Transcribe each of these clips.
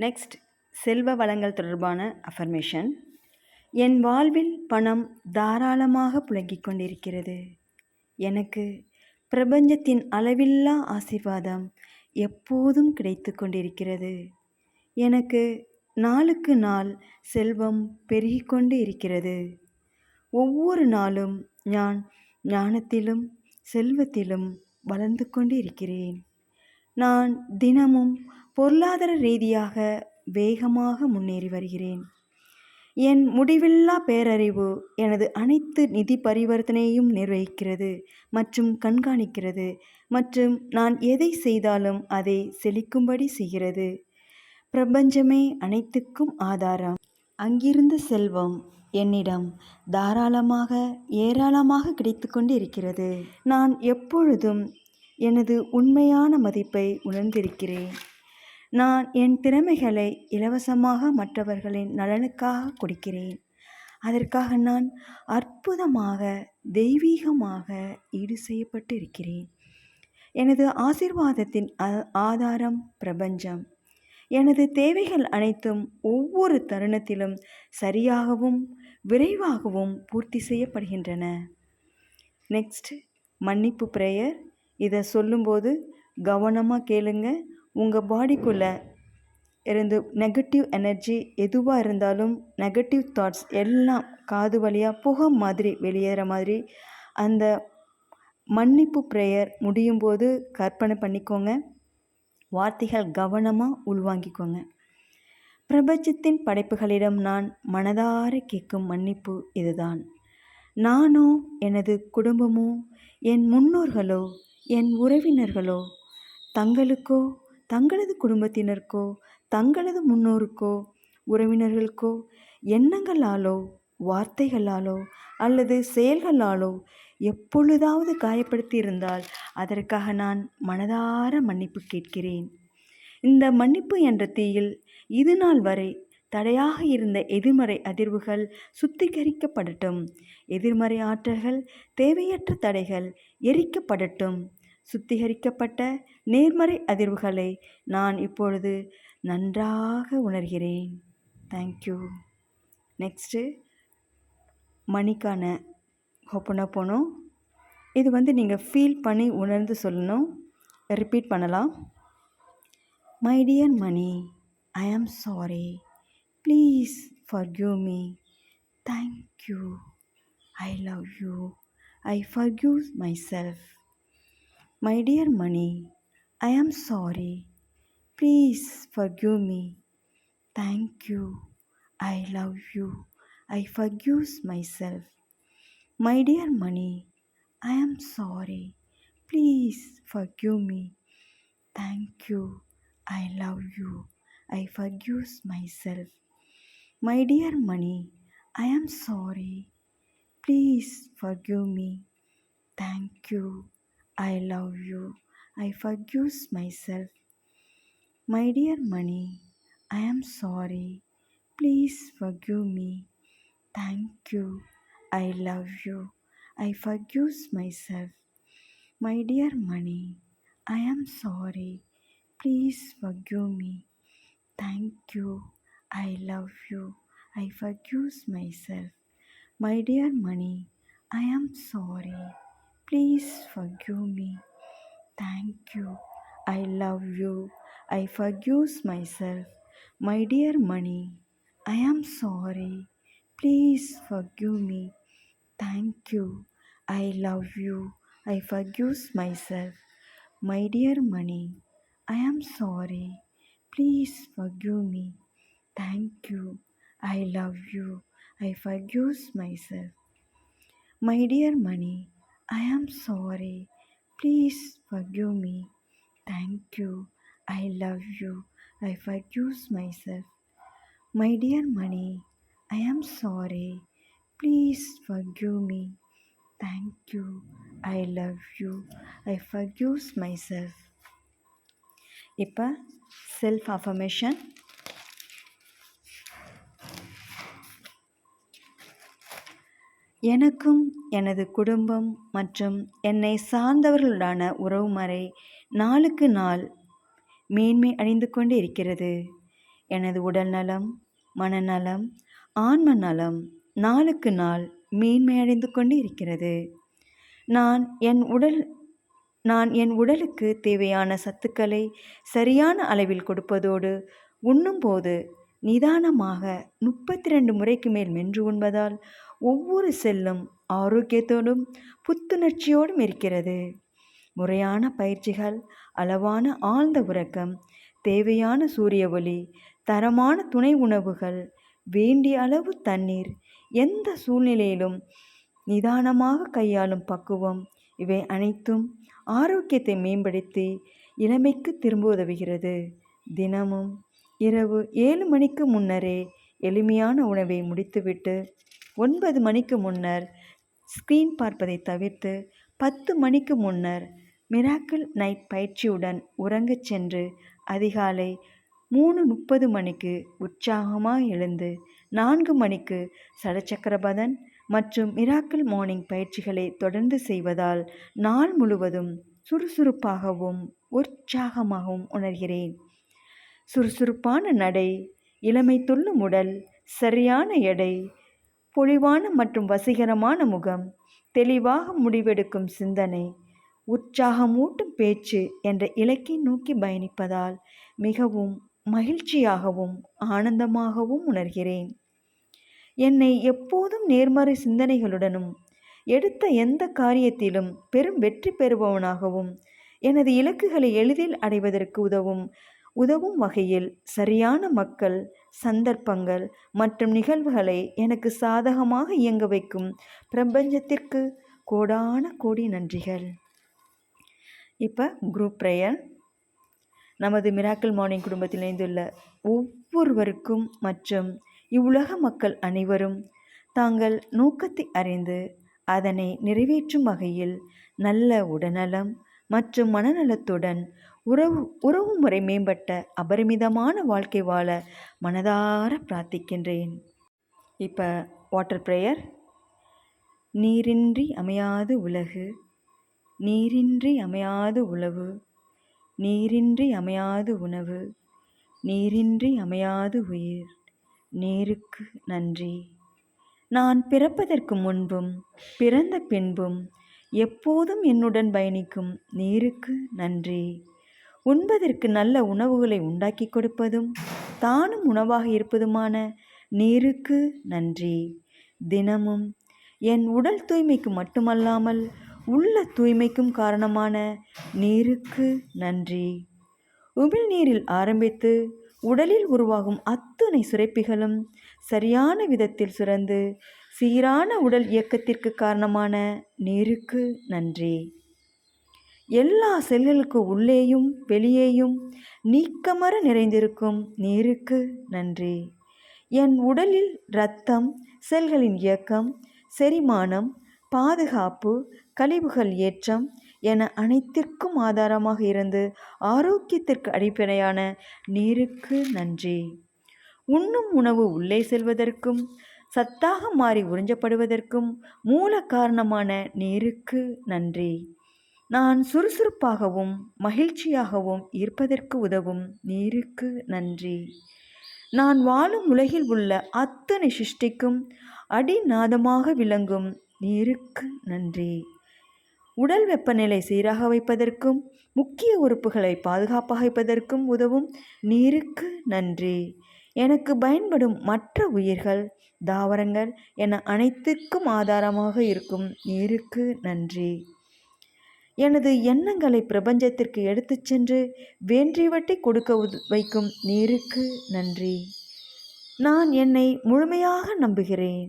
Next, செல்வ வளங்கள் தொடர்பான அஃபர்மேஷன். என் வாழ்வில் பணம் தாராளமாக புழங்கிக் கொண்டிருக்கிறது. எனக்கு பிரபஞ்சத்தின் அளவில்லா ஆசீர்வாதம் எப்போதும் கிடைத்து கொண்டிருக்கிறது. எனக்கு நாளுக்கு நாள் செல்வம் பெருகிக்கொண்டு இருக்கிறது. ஒவ்வொரு நாளும் நான் ஞானத்திலும் செல்வத்திலும் வளர்ந்து கொண்டு இருக்கிறேன். நான் தினமும் பொருளாதார ரீதியாக வேகமாக முன்னேறி வருகிறேன். என் முடிவில்லா பேரறிவு எனது அனைத்து நிதி பரிவர்த்தனையையும் நிர்வகிக்கிறது மற்றும் கண்காணிக்கிறது மற்றும் நான் எதை செய்தாலும் அதை செழிக்கும்படி செய்கிறது. பிரபஞ்சமே அனைத்துக்கும் ஆதாரம். அங்கிருந்த செல்வம் என்னிடம் தாராளமாக ஏராளமாக கிடைத்து கொண்டு இருக்கிறது. நான் எப்பொழுதும் எனது உண்மையான மதிப்பை உணர்ந்திருக்கிறேன். நான் என் திறமைகளை இலவசமாக மற்றவர்களின் நலனுக்காக கொடுக்கிறேன். அதற்காக நான் அற்புதமாக தெய்வீகமாக ஈடு செய்யப்பட்டு இருக்கிறேன். எனது ஆசீர்வாதத்தின் ஆதாரம் பிரபஞ்சம். எனது தேவைகள் அனைத்தும் ஒவ்வொரு தருணத்திலும் சரியாகவும் விரைவாகவும் பூர்த்தி செய்யப்படுகின்றன. நெக்ஸ்ட், மன்னிப்பு ப்ரேயர். இதை சொல்லும்போது கவனமாக கேளுங்க. உங்கள் பாடிக்குள்ளே இருந்து நெகட்டிவ் எனர்ஜி எதுவாக இருந்தாலும், நெகட்டிவ் தாட்ஸ் எல்லாம் காது வழியாக புகை மாதிரி வெளியேற மாதிரி அந்த மன்னிப்பு ப்ரேயர் முடியும் போது கற்பனை பண்ணிக்கோங்க. வார்த்தைகள் கவனமாக உள்வாங்கிக்கோங்க. பிரபஞ்சத்தின் படைப்புகளிடம் நான் மனதார கேட்கும் மன்னிப்பு இதுதான். நானோ, எனது குடும்பமோ, என் முன்னோர்களோ, என் உறவினர்களோ தங்களுக்கோ, தங்களது குடும்பத்தினருக்கோ, தங்களது முன்னோருக்கோ, உறவினர்களுக்கோ எண்ணங்களாலோ வார்த்தைகளாலோ அல்லது செயல்களாலோ எப்பொழுதாவது காயப்படுத்தி இருந்தால் அதற்காக நான் மனதார மன்னிப்பு கேட்கிறேன். இந்த மன்னிப்பு என்ற தீயில் இது நாள் வரை தடையாக இருந்த எதிர்மறை அதிர்வுகள் சுத்திகரிக்கப்படட்டும். எதிர்மறை ஆற்றல்கள், தேவையற்ற தடைகள் எரிக்கப்படட்டும். சுத்திகரிக்கப்பட்ட நேர்மறை அதிர்வுகளை நான் இப்பொழுது நன்றாக உணர்கிறேன். தேங்க்யூ. நெக்ஸ்ட்டு, மணிக்கான ஹோப்பனோபோனோ. இது நீங்கள் ஃபீல் பண்ணி உணர்ந்து சொல்லணும். ரிப்பீட் பண்ணலாம். My dear Mani, I am sorry. Please forgive me. Thank you. I love you. I forgive my self. My dear money, I am sorry. Please forgive me. Thank you. I love you. I forgive myself. My dear money, I am sorry. Please forgive me. Thank you. I love you. I forgive myself. My dear money, I am sorry. Please forgive me. Thank you. I love you. I forgive myself. My dear money, I am sorry. Please forgive me. Thank you. I love you. I forgive myself. My dear money, I am sorry. Please forgive me. Thank you. I love you. I forgive myself. My dear money, I am sorry. Please forgive me. Thank you. I love you. I forgive myself. My dear money, I am sorry. Please forgive me. Thank you. I love you. I forgive myself. My dear money, I am sorry. Please forgive me. Thank you. I love you. I forgive myself. My dear money, I am sorry. Please forgive me. Thank you. I love you. I forgive myself. My dear money, I am sorry. Please forgive me. Thank you. I love you. I forgive myself. இப்போ self affirmation. எனக்கும் எனது குடும்பம் மற்றும் என்னை சார்ந்தவர்களுடான உறவுமுறை நாளுக்கு நாள் மேன்மை அடைந்து கொண்டு இருக்கிறது. எனது உடல் நலம், மனநலம், ஆன்ம நலம் நாளுக்கு நாள் மேன்மையடைந்து கொண்டு இருக்கிறது. நான் என் உடலுக்கு தேவையான சத்துக்களை சரியான அளவில் கொடுப்பதோடு உண்ணும்போது நிதானமாக 32 முறைக்கு மேல் மென்று உண்பதால் ஒவ்வொரு செல்லும் ஆரோக்கியத்தோடும் புத்துணர்ச்சியோடும் இருக்கிறது. முறையான பயிற்சிகள், அளவான ஆழ்ந்த உறக்கம், தேவையான சூரிய ஒளி, தரமான துணை உணவுகள், வேண்டிய அளவு தண்ணீர், எந்த சூழ்நிலையிலும் நிதானமாக கையாளும் பக்குவம், இவை அனைத்தும் ஆரோக்கியத்தை மேம்படுத்தி இளமைக்கு திரும்ப உதவுகிறது. தினமும் இரவு 7 மணிக்கு முன்னரே எளிமையான உணவை முடித்துவிட்டு 9 மணிக்கு முன்னர் ஸ்க்ரீன் பார்ப்பதை தவிர்த்து 10 மணிக்கு முன்னர் மிராக்கிள் நைட் பயிற்சியுடன் உறங்கச் சென்று அதிகாலை 3:30 மணிக்கு உற்சாகமாக எழுந்து 4 மணிக்கு சடசக்கரபதன் மற்றும் மிராக்கிள் மார்னிங் பயிற்சிகளை தொடர்ந்து செய்வதால் நாள் முழுவதும் சுறுசுறுப்பாகவும் உற்சாகமாகவும் உணர்கிறேன். சுறுசுறுப்பான நடை, இளமை துள்ளும் உடல், சரியான எடை, பொலிவான மற்றும் வசீகரமான முகம், தெளிவாக முடிவெடுக்கும் சிந்தனை, உற்சாகமூட்டும் பேச்சு என்ற இலக்கை நோக்கி பயணிப்பதால் மிகவும் மகிழ்ச்சியாகவும் ஆனந்தமாகவும் உணர்கிறேன். என்னை எப்போதும் நேர்மறை சிந்தனைகளுடனும் எடுத்த எந்த காரியத்திலும் பெரும் வெற்றி பெறுபவனாகவும் எனது இலக்குகளை எளிதில் அடைவதற்கு உதவும் வகையில் சரியான மக்கள், சந்தர்ப்பங்கள் மற்றும் நிகழ்வுகளை எனக்கு சாதகமாக இயங்க வைக்கும் பிரபஞ்சத்திற்கு கோடான கோடி நன்றிகள். இப்போ குரூப் ப்ரேயர். நமது மிராக்கிள் மார்னிங் குடும்பத்தில் இணைந்துள்ள ஒவ்வொருவருக்கும் மற்றும் இவ்வுலக மக்கள் அனைவரும் தாங்கள் நோக்கத்தை அறிந்து அதனை நிறைவேற்றும் வகையில் நல்ல உடல்நலம் மற்றும் மனநலத்துடன் உறவு முறை மேம்பட்ட அபரிமிதமான வாழ்க்கை வாழ மனதார பிரார்த்திக்கின்றேன். இப்போ வாட்டர் ப்ரேயர். நீரின்றி அமையாது உலகு, நீரின்றி அமையாது உழவு, நீரின்றி அமையாது உணவு, நீரின்றி அமையாது உயிர். நீருக்கு நன்றி. நான் பிறப்பதற்கு முன்பும் பிறந்த பின்பும் எப்போதும் என்னுடன் பயணிக்கும் நீருக்கு நன்றி. உண்பதற்கு நல்ல உணவுகளை உண்டாக்கி கொடுப்பதும் தானும் உணவாக இருப்பதுமான நீருக்கு நன்றி. தினமும் என் உடல் தூய்மைக்கு மட்டுமல்லாமல் உள்ள தூய்மைக்கும் காரணமான நீருக்கு நன்றி. உமிழ்நீரில் ஆரம்பித்து உடலில் உருவாகும் அத்தனை சுரப்பிகளும் சரியான விதத்தில் சுரந்து சீரான உடல் இயக்கத்திற்கு காரணமான நீருக்கு நன்றி. எல்லா செல்களுக்கு உள்ளேயும் வெளியேயும் நீக்கமற நிறைந்திருக்கும் நீருக்கு நன்றி. என் உடலில் இரத்தம், செல்களின் இயக்கம், செரிமானம், பாதுகாப்பு, கழிவுகள் ஏற்றம் என அனைத்திற்கும் ஆதாரமாக இருந்து ஆரோக்கியத்திற்கு அடிப்படையான நீருக்கு நன்றி. உண்ணும் உணவு உள்ளே செல்வதற்கும் சத்தாக மாறி உறிஞ்சப்படுவதற்கும் மூல காரணமான நீருக்கு நன்றி. நான் சுறுசுறுப்பாகவும் மகிழ்ச்சியாகவும் இருப்பதற்கு உதவும் நீருக்கு நன்றி. நான் வாழும் உலகில் உள்ள அத்தனை சிருஷ்டிக்கும் அடிநாதமாக விளங்கும் நீருக்கு நன்றி. உடல் வெப்பநிலை சீராக வைப்பதற்கும் முக்கிய உறுப்புகளை பாதுகாப்பாக வைப்பதற்கும் உதவும் நீருக்கு நன்றி. எனக்கு பயன்படும் மற்ற உயிர்கள், தாவரங்கள் என அனைத்துக்கும் ஆதாரமாக இருக்கும் நீருக்கு நன்றி. எனது எண்ணங்களை பிரபஞ்சத்திற்கு எடுத்துச் சென்று வேண்டியவற்றை கொடுக்க வைக்கும் நீருக்கு நன்றி. நான் என்னை முழுமையாக நம்புகிறேன்.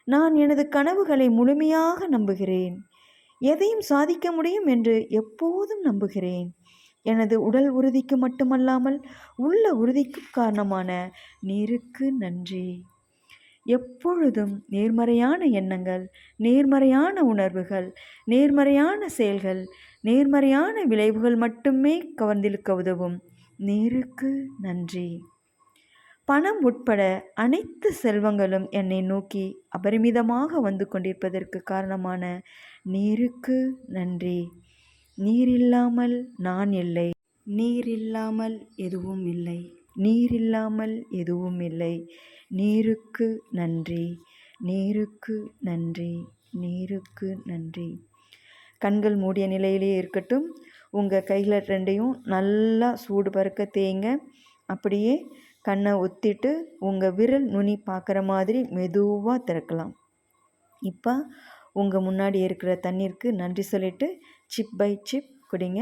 நான் எனது கனவுகளை முழுமையாக நம்புகிறேன். எதையும் சாதிக்க முடியும் என்று எப்போதும் நம்புகிறேன். எனது உடல் உறுதிக்கு மட்டுமல்லாமல் உள்ள உறுதிக்கும் காரணமான நீருக்கு நன்றி. எப்பொழுதும் நேர்மறையான எண்ணங்கள், நேர்மறையான உணர்வுகள், நேர்மறையான செயல்கள், நேர்மறையான விளைவுகள் மட்டுமே கவர்ந்திழுக்க உதவும் நீருக்கு நன்றி. பணம் உட்பட அனைத்து செல்வங்களும் என்னை நோக்கி அபரிமிதமாக வந்து கொண்டிருப்பதற்கு காரணமான நீருக்கு நன்றி. நீர் இல்லாமல் நான் இல்லை, நீர் இல்லாமல் எதுவும் இல்லை. நீர் இல்லாமல் எதுவும் இல்லை. நீருக்கு நன்றி, நீருக்கு நன்றி, நீருக்கு நன்றி. கண்கள் மூடிய நிலையிலே இருக்கட்டும். உங்கள் கையில் ரெண்டையும் நல்லா சூடு பறக்க தேய்ங்க. அப்படியே கண்ணை ஒத்திட்டு உங்கள் விரல் நுனி பார்க்குற மாதிரி மெதுவாக திறக்கலாம். இப்போ உங்கள் முன்னாடி இருக்கிற தண்ணீருக்கு நன்றி சொல்லிவிட்டு சிப் பை சிப் குடிங்க.